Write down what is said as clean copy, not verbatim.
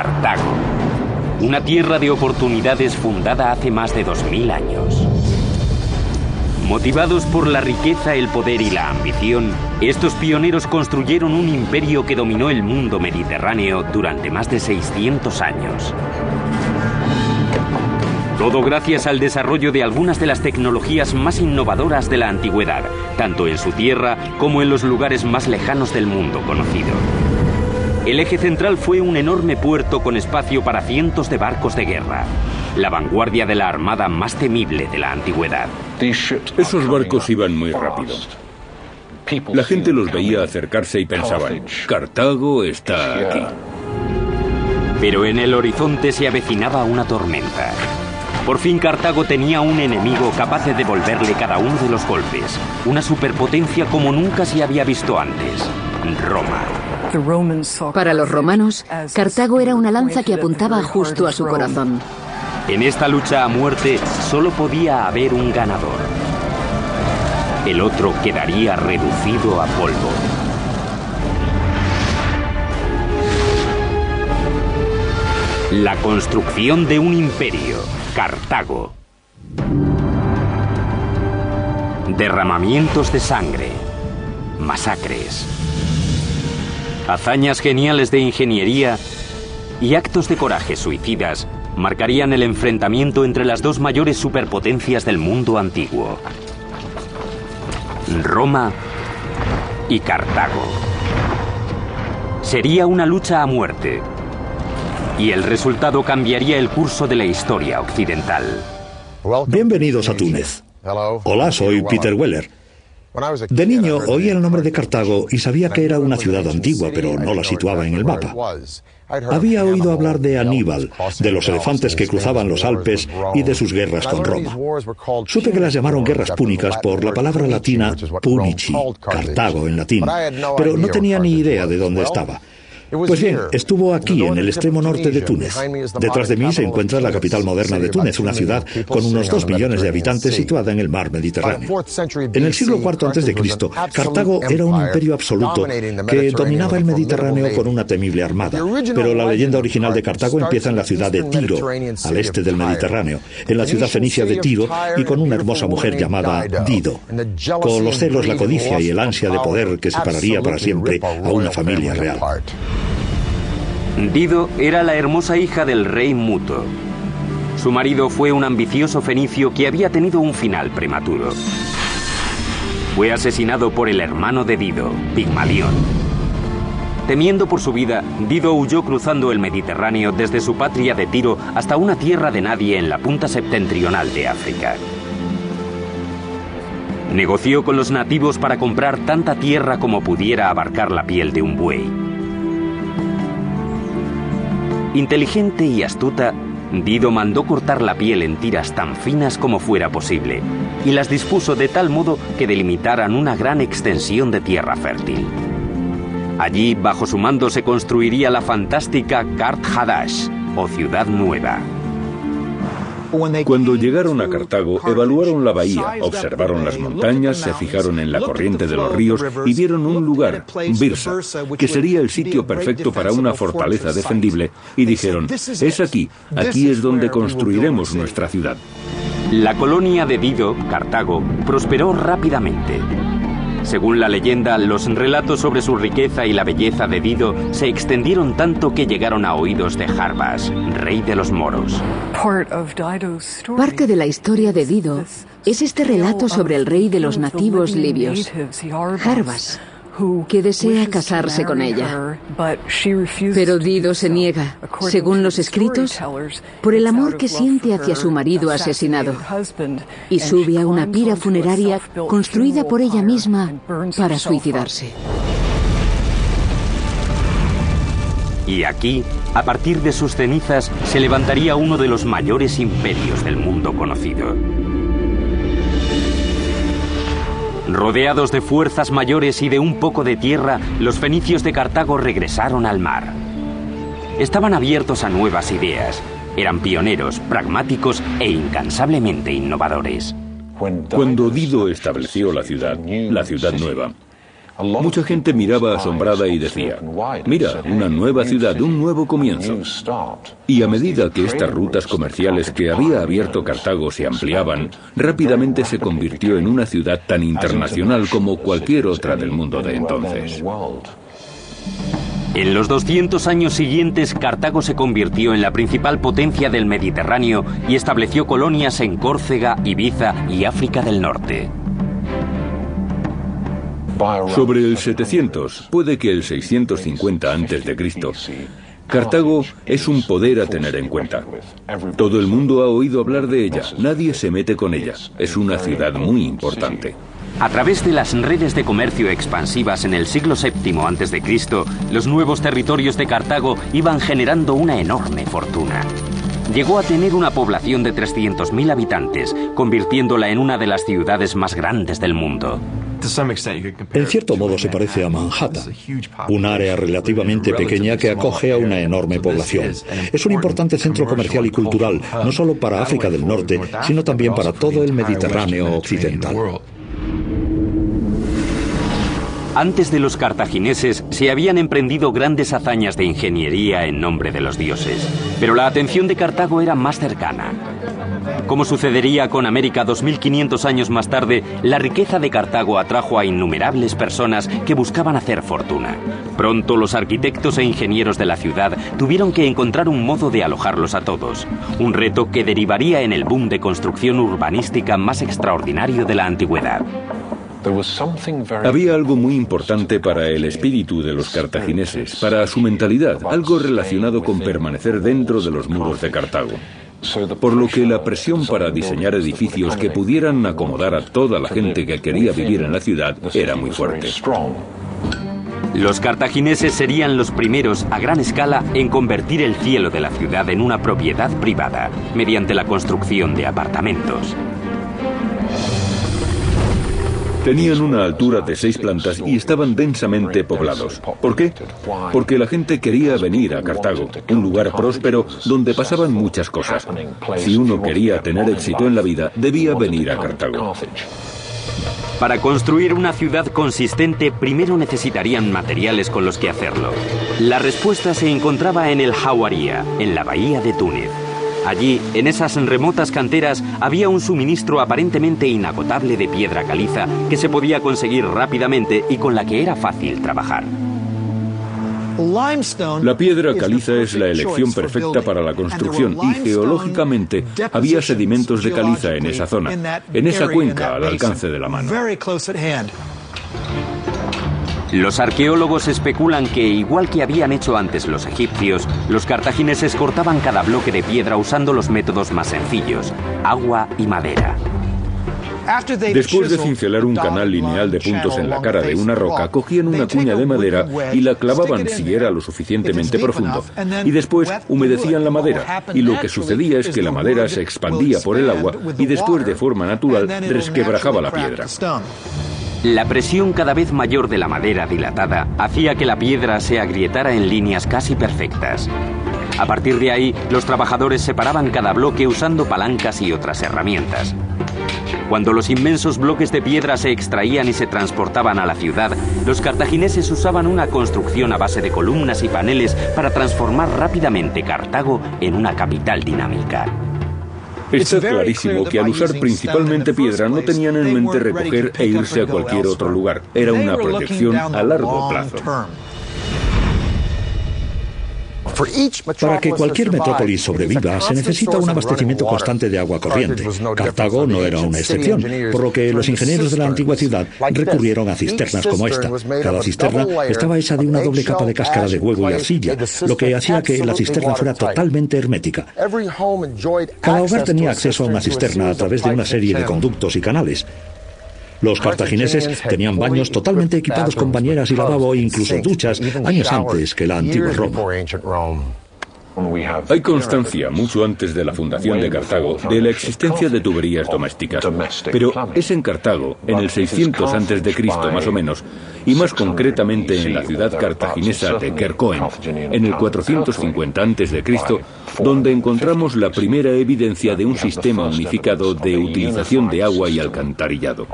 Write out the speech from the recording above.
Cartago, una tierra de oportunidades fundada hace más de 2000 años. Motivados por la riqueza, el poder y la ambición, estos pioneros construyeron un imperio que dominó el mundo mediterráneo durante más de 600 años. Todo gracias al desarrollo de algunas de las tecnologías más innovadoras de la antigüedad, tanto en su tierra como en los lugares más lejanos del mundo conocido. El eje central fue un enorme puerto con espacio para cientos de barcos de guerra, la vanguardia de la armada más temible de la antigüedad. Esos barcos iban muy rápido. La gente los veía acercarse y pensaban, Cartago está aquí. Pero en el horizonte se avecinaba una tormenta. Por fin Cartago tenía un enemigo capaz de devolverle cada uno de los golpes. Una superpotencia como nunca se había visto antes. Roma. Para los romanos, Cartago era una lanza que apuntaba justo a su corazón. En esta lucha a muerte solo podía haber un ganador. El otro quedaría reducido a polvo. La construcción de un imperio, Cartago. Derramamientos de sangre, masacres, hazañas geniales de ingeniería y actos de coraje suicidas marcarían el enfrentamiento entre las dos mayores superpotencias del mundo antiguo, Roma y Cartago. Sería una lucha a muerte, y el resultado cambiaría el curso de la historia occidental. Bienvenidos a Túnez. Hola, soy Peter Weller. De niño oía el nombre de Cartago y sabía que era una ciudad antigua, pero no la situaba en el mapa. Había oído hablar de Aníbal, de los elefantes que cruzaban los Alpes y de sus guerras con Roma. Supe que las llamaron guerras púnicas por la palabra latina punici, Cartago en latín, pero no tenía ni idea de dónde estaba. Pues bien, estuvo aquí, en el extremo norte de Túnez. Detrás de mí se encuentra la capital moderna de Túnez, una ciudad con unos 2 millones de habitantes situada en el mar Mediterráneo. En el siglo IV a.C., Cartago era un imperio absoluto que dominaba el Mediterráneo con una temible armada. Pero la leyenda original de Cartago empieza en la ciudad de Tiro, al este del Mediterráneo, en la ciudad fenicia de Tiro y con una hermosa mujer llamada Dido, con los celos, la codicia y el ansia de poder que separaría para siempre a una familia real. Dido era la hermosa hija del rey Muto. Su marido fue un ambicioso fenicio que había tenido un final prematuro. Fue asesinado por el hermano de Dido, Pigmalión. Temiendo por su vida, Dido huyó cruzando el Mediterráneo desde su patria de Tiro hasta una tierra de nadie en la punta septentrional de África. Negoció con los nativos para comprar tanta tierra como pudiera abarcar la piel de un buey. Inteligente y astuta, Dido mandó cortar la piel en tiras tan finas como fuera posible y las dispuso de tal modo que delimitaran una gran extensión de tierra fértil. Allí, bajo su mando, se construiría la fantástica Kart Hadash, o Ciudad Nueva. Cuando llegaron a Cartago, evaluaron la bahía, observaron las montañas, se fijaron en la corriente de los ríos y vieron un lugar, Birsa, que sería el sitio perfecto para una fortaleza defendible, y dijeron, es aquí es donde construiremos nuestra ciudad. La colonia de Dido, Cartago, prosperó rápidamente. Según la leyenda, los relatos sobre su riqueza y la belleza de Dido se extendieron tanto que llegaron a oídos de Jarbas, rey de los moros. Parte de la historia de Dido es este relato sobre el rey de los nativos libios, Jarbas, que desea casarse con ella. Pero Dido se niega, según los escritos, por el amor que siente hacia su marido asesinado, y sube a una pira funeraria construida por ella misma para suicidarse. Y aquí, a partir de sus cenizas, se levantaría uno de los mayores imperios del mundo conocido. Rodeados de fuerzas mayores y de un poco de tierra, los fenicios de Cartago regresaron al mar. Estaban abiertos a nuevas ideas. Eran pioneros, pragmáticos e incansablemente innovadores. Cuando Dido estableció la ciudad nueva, Mucha gente miraba asombrada y decía, mira, una nueva ciudad, un nuevo comienzo. Y a medida que estas rutas comerciales que había abierto Cartago se ampliaban, rápidamente se convirtió en una ciudad tan internacional como cualquier otra del mundo de entonces. En los 200 años siguientes, Cartago se convirtió en la principal potencia del Mediterráneo y estableció colonias en Córcega, Ibiza y África del Norte. Sobre el 700, puede que el 650 a.C., Cartago es un poder a tener en cuenta. Todo el mundo ha oído hablar de ella, nadie se mete con ella. Es una ciudad muy importante. A través de las redes de comercio expansivas en el siglo VII a.C., los nuevos territorios de Cartago iban generando una enorme fortuna. Llegó a tener una población de 300.000 habitantes, convirtiéndola en una de las ciudades más grandes del mundo. En cierto modo se parece a Manhattan, un área relativamente pequeña que acoge a una enorme población. Es un importante centro comercial y cultural, no solo para África del Norte, sino también para todo el Mediterráneo occidental. Antes de los cartagineses se habían emprendido grandes hazañas de ingeniería en nombre de los dioses, pero la atención de Cartago era más cercana. Como sucedería con América 2500 años más tarde, la riqueza de Cartago atrajo a innumerables personas que buscaban hacer fortuna. Pronto los arquitectos e ingenieros de la ciudad tuvieron que encontrar un modo de alojarlos a todos, un reto que derivaría en el boom de construcción urbanística más extraordinario de la antigüedad. Había algo muy importante para el espíritu de los cartagineses, para su mentalidad, algo relacionado con permanecer dentro de los muros de Cartago. Por lo que la presión para diseñar edificios que pudieran acomodar a toda la gente que quería vivir en la ciudad era muy fuerte. Los cartagineses serían los primeros a gran escala en convertir el cielo de la ciudad en una propiedad privada, mediante la construcción de apartamentos. Tenían una altura de 6 plantas y estaban densamente poblados. ¿Por qué? Porque la gente quería venir a Cartago, un lugar próspero donde pasaban muchas cosas. Si uno quería tener éxito en la vida, debía venir a Cartago. Para construir una ciudad consistente, primero necesitarían materiales con los que hacerlo. La respuesta se encontraba en el Jauría, en la bahía de Túnez. Allí, en esas remotas canteras, había un suministro aparentemente inagotable de piedra caliza que se podía conseguir rápidamente y con la que era fácil trabajar. La piedra caliza es la elección perfecta para la construcción y geológicamente había sedimentos de caliza en esa zona, en esa cuenca al alcance de la mano. Los arqueólogos especulan que, igual que habían hecho antes los egipcios, los cartagineses cortaban cada bloque de piedra usando los métodos más sencillos: agua y madera. Después de cincelar un canal lineal de puntos en la cara de una roca, cogían una cuña de madera y la clavaban si era lo suficientemente profundo, y después humedecían la madera, y lo que sucedía es que la madera se expandía por el agua y después, de forma natural, resquebrajaba la piedra. La presión cada vez mayor de la madera dilatada hacía que la piedra se agrietara en líneas casi perfectas. A partir de ahí, los trabajadores separaban cada bloque usando palancas y otras herramientas. Cuando los inmensos bloques de piedra se extraían y se transportaban a la ciudad, los cartagineses usaban una construcción a base de columnas y paneles para transformar rápidamente Cartago en una capital dinámica. Está clarísimo que al usar principalmente piedra no tenían en mente recoger e irse a cualquier otro lugar. Era una proyección a largo plazo. Para que cualquier metrópolis sobreviva, se necesita un abastecimiento constante de agua corriente. Cartago no era una excepción, por lo que los ingenieros de la antigua ciudad recurrieron a cisternas como esta. Cada cisterna estaba hecha de una doble capa de cáscara de huevo y arcilla, lo que hacía que la cisterna fuera totalmente hermética. Cada hogar tenía acceso a una cisterna a través de una serie de conductos y canales. Los cartagineses tenían baños totalmente equipados con bañeras y lavabo e incluso duchas años antes que la antigua Roma. Hay constancia, mucho antes de la fundación de Cartago, de la existencia de tuberías domésticas. Pero es en Cartago, en el 600 a.C. más o menos, y más concretamente en la ciudad cartaginesa de Quercoen, en el 450 a.C., donde encontramos la primera evidencia de un sistema unificado de utilización de agua y alcantarillado.